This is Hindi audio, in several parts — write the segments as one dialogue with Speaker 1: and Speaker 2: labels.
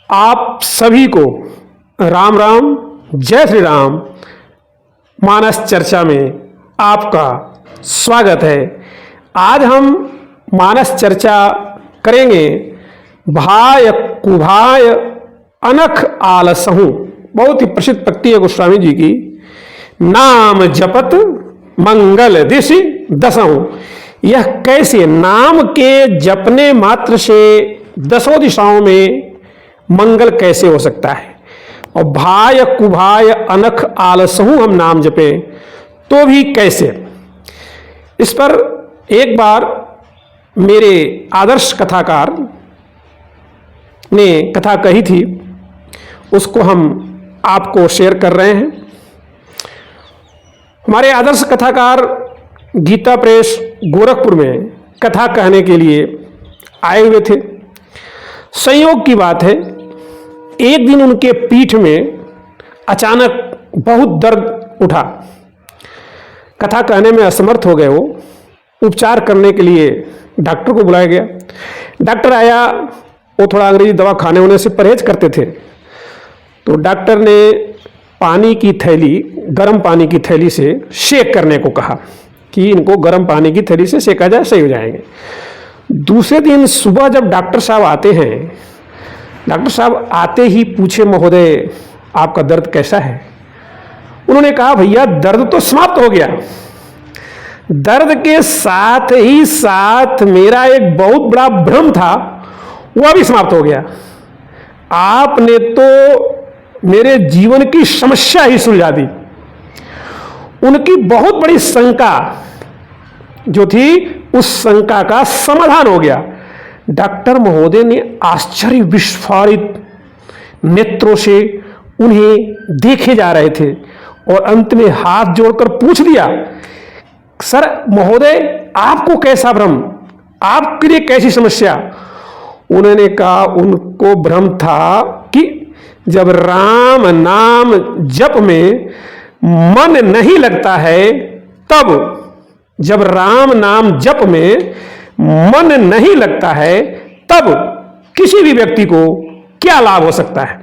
Speaker 1: आप सभी को राम राम, जय श्री राम। मानस चर्चा में आपका स्वागत है। आज हम मानस चर्चा करेंगे भाय कुभाय अनख आलसहु, बहुत ही प्रसिद्ध पंक्ति है गोस्वामी जी की। नाम जपत मंगल दिशि दसहु, यह कैसे नाम के जपने मात्र से दसों दिशाओं में मंगल कैसे हो सकता है। और भाय कुभाय अनख आलसहु हम नाम जपे तो भी कैसे। इस पर एक बार मेरे आदर्श कथाकार ने कथा कही थी, उसको हम आपको शेयर कर रहे हैं। हमारे आदर्श कथाकार गीता प्रेस गोरखपुर में कथा कहने के लिए आए हुए थे। संयोग की बात है, एक दिन उनके पीठ में अचानक बहुत दर्द उठा। कथा कहने में असमर्थ हो गए। वो उपचार करने के लिए डॉक्टर को बुलाया गया। डॉक्टर आया, वो थोड़ा अंग्रेजी दवा खाने होने से परहेज करते थे। तो डॉक्टर ने पानी की थैली, गर्म पानी की थैली से शेक करने को कहा कि इनको गर्म पानी की थैली से सेका जाए, सही हो जाएंगे। दूसरे दिन सुबह जब डॉक्टर साहब आते हैं, डॉक्टर साहब आते ही पूछे, महोदय आपका दर्द कैसा है। उन्होंने कहा, भैया दर्द तो समाप्त हो गया, दर्द के साथ ही साथ मेरा एक बहुत बड़ा भ्रम था वह भी समाप्त हो गया। आपने तो मेरे जीवन की समस्या ही सुलझा दी। उनकी बहुत बड़ी शंका जो थी, उस शंका का समाधान हो गया। डॉक्टर महोदय ने आश्चर्य विस्फारित नेत्रों से उन्हें देखे जा रहे थे और अंत में हाथ जोड़कर पूछ दिया, सर महोदय आपको कैसा भ्रम, आपके लिए कैसी समस्या। उन्होंने कहा, उनको भ्रम था कि जब राम नाम जप में मन नहीं लगता है, तब जब राम नाम जप में मन नहीं लगता है, तब किसी भी व्यक्ति को क्या लाभ हो सकता है।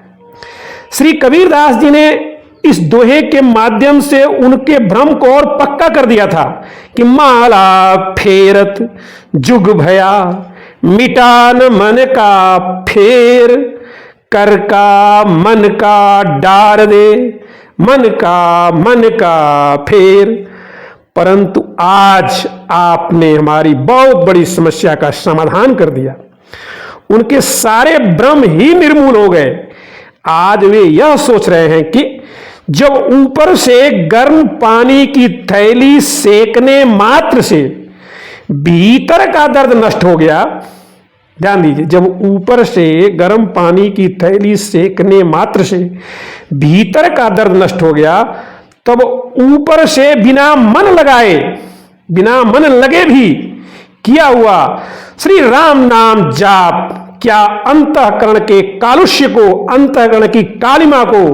Speaker 1: श्री कबीरदास जी ने इस दोहे के माध्यम से उनके भ्रम को और पक्का कर दिया था कि माला फेरत जुग भया, मिटान मन का फेर, कर का मन का डार दे, मन का फेर। परंतु आज आपने हमारी बहुत बड़ी समस्या का समाधान कर दिया। उनके सारे भ्रम ही निर्मूल हो गए। आज वे यह सोच रहे हैं कि जब ऊपर से गर्म पानी की थैली सेकने मात्र से भीतर का दर्द नष्ट हो गया। ध्यान दीजिए, जब ऊपर से गर्म पानी की थैली सेकने मात्र से भीतर का दर्द नष्ट हो गया, तब ऊपर से बिना मन लगाए, बिना मन लगे भी किया हुआ श्री राम नाम जाप क्या अंतःकरण के कालुष्य को, अंतःकरण की कालिमा को,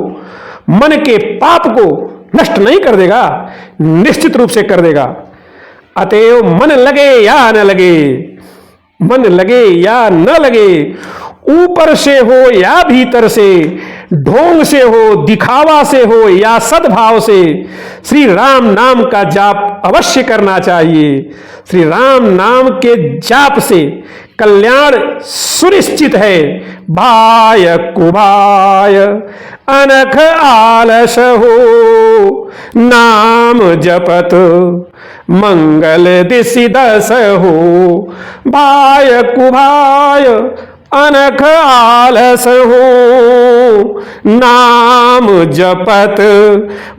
Speaker 1: मन के पाप को नष्ट नहीं कर देगा? निश्चित रूप से कर देगा। अतएव मन लगे या न लगे, मन लगे या न लगे, ऊपर से हो या भीतर से, ढोंग से हो, दिखावा से हो या सद्भाव से, श्री राम नाम का जाप अवश्य करना चाहिए। श्री राम नाम के जाप से कल्याण सुनिश्चित है। भाय कुभाय अनख आलस हो, नाम जपत मंगल दिशि दस हो। भाय कुभाय अनख आलस हो, नाम जपत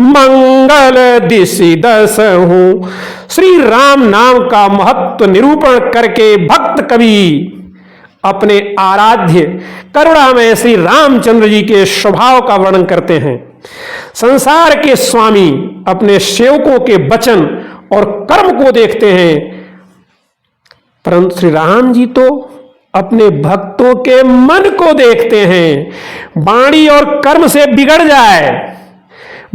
Speaker 1: मंगल दिशि दस हो। श्री राम नाम का महत्व निरूपण करके भक्त कवि अपने आराध्य करुणामय श्री रामचंद्र जी के स्वभाव का वर्णन करते हैं। संसार के स्वामी अपने सेवकों के वचन और कर्म को देखते हैं, परंतु श्री राम जी तो अपने भक्तों के मन को देखते हैं। वाणी और कर्म से बिगड़ जाए,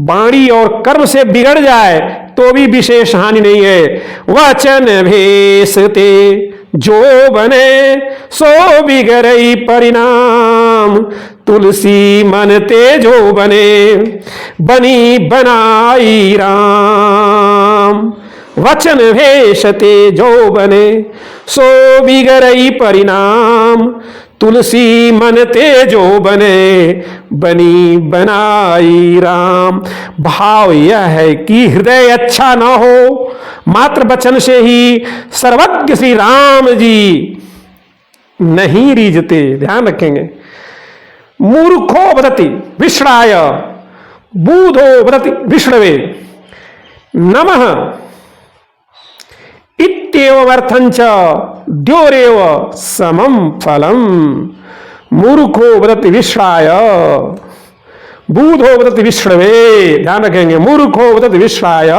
Speaker 1: वाणी और कर्म से बिगड़ जाए तो भी विशेष हानि नहीं है। वचन भेसते जो बने सो बिगड़ई परिणाम। तुलसी मन तेजो बने बनी बनाई राम। वचन भेष तेजो बने सो बिगड़ई परिणाम। तुलसी मन तेजो बने बनी बनाई राम। भाव यह है कि हृदय अच्छा न हो, मात्र वचन से ही सर्वज्ञ श्री राम जी नहीं रीझते। ध्यान रखेंगे। मूर्खो वदति विश्राय बूधो वदति विष्णवे नमः इत्येवमर्थंच द्योरेव समम फलम। मूर्खो वदति विश्राय बूधो वदति विष्णवे। ध्यान रखेंगे। मूर्खो वदति विश्राय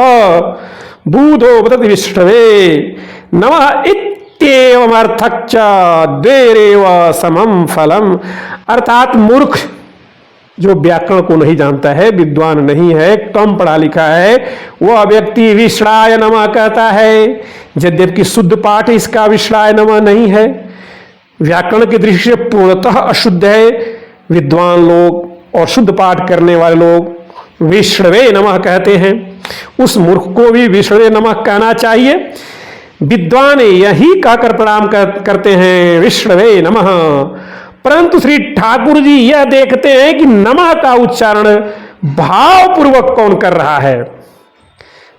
Speaker 1: बूधो वदति विष्णवे नमः इत्येवमर्थच्च द्योरेव समम फलम। अर्थात मूर्ख जो व्याकरण को नहीं जानता है, विद्वान नहीं है, कम पढ़ा लिखा है, वह व्यक्ति विश्राय नमः कहता है, यद्यपि शुद्ध पाठ इसका विश्राय नमः नहीं है, व्याकरण की दृष्टि से पूर्णतः अशुद्ध है। विद्वान लोग और शुद्ध पाठ करने वाले लोग विष्णवे नमः कहते हैं। उस मूर्ख को भी विष्णवे नमः कहना चाहिए। विद्वान यही कहकर प्रणाम करते हैं, विष्णवे नमः। परंतु श्री ठाकुर जी यह देखते हैं कि नमः का उच्चारण भावपूर्वक कौन कर रहा है।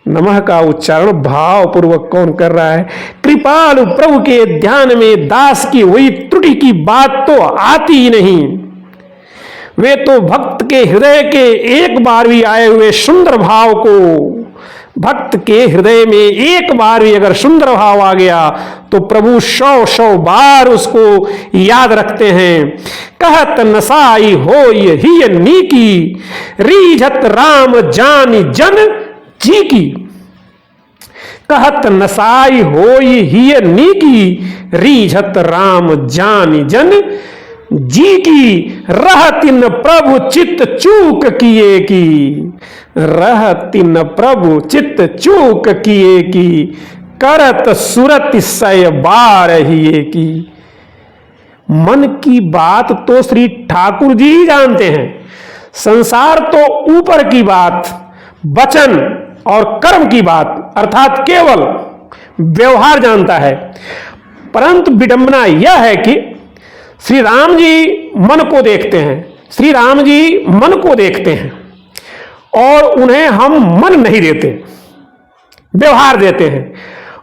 Speaker 1: नमः का उच्चारण भावपूर्वक कौन कर रहा है। कृपालु प्रभु के ध्यान में दास की हुई त्रुटि की बात तो आती ही नहीं। वे तो भक्त के हृदय के एक बार भी आए हुए सुंदर भाव को, भक्त के हृदय में एक बार भी अगर सुंदर भाव आ गया तो प्रभु 100 बार उसको याद रखते हैं। कहत नसाई हो ही नीकी रीझत राम जानी जन जी की। कहत नसाई हो ही नीकी रीझत राम जानी जन जी की। रहतिन प्रभु चित्त चूक किए की। रहतिन प्रभु चित्त चूक किए की। करत सुरत सय बार हिए की। मन की बात तो श्री ठाकुर जी ही जानते हैं। संसार तो ऊपर की बात, वचन और कर्म की बात अर्थात केवल व्यवहार जानता है। परंतु विडंबना यह है कि श्री राम जी मन को देखते हैं। श्री राम जी मन को देखते हैं और उन्हें हम मन नहीं देते, व्यवहार देते हैं।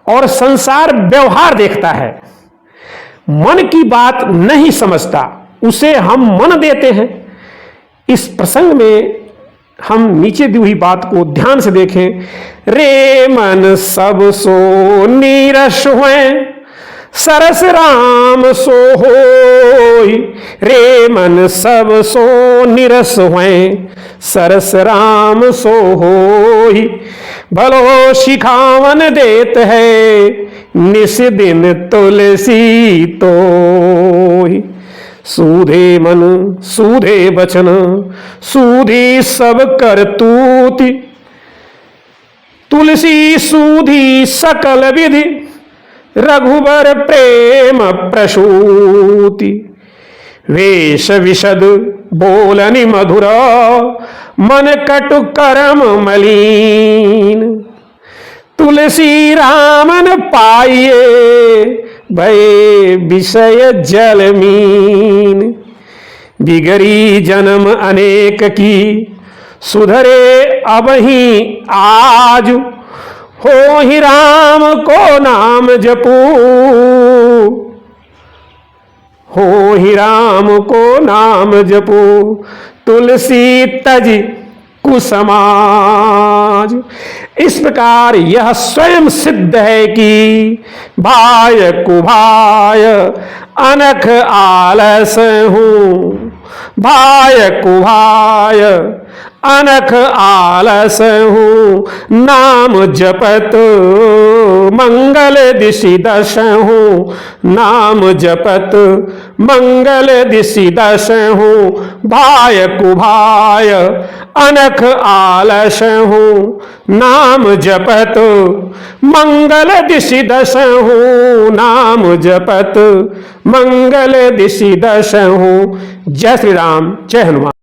Speaker 1: और संसार व्यवहार देखता है, मन की बात नहीं समझता, उसे हम मन देते हैं। इस प्रसंग में हम नीचे दी हुई बात को ध्यान से देखें। रे मन सब सो नीरस हुए सरस राम सो होई। रे मन सब सो निरस हुए सरस राम सो होई। भलो शिखावन देत है निस दिन तुलसी तोई। सूधे मन सूधे बचन सूधी सब करतूति। तुलसी सूधी सकल विधि रघुबर प्रेम प्रसूति। वेश विशद बोलनि मधुर मन कटु करम मलीन। तुलसी रामन पाइये भय विषय जलमीन। बिगड़ी जन्म अनेक की सुधरे अब ही आज। हो ही राम को नाम जपू। हो ही राम को नाम जपू। तुलसी तज कुसमाज। इस प्रकार यह स्वयं सिद्ध है कि भाय कुभाय अनख आलस हूँ। भाय कुभाय अनख आलस हूँ नाम जपत, मंगल दिशि दश हूँ नाम जपत, मंगल दिशि दश हूँ भाय कुभाय, अनख आलस हूँ नाम जपत, मंगल दिशि दश हूँ नाम जपत, मंगल दिशि दश हूँ। जय श्री राम, जय हनुमान।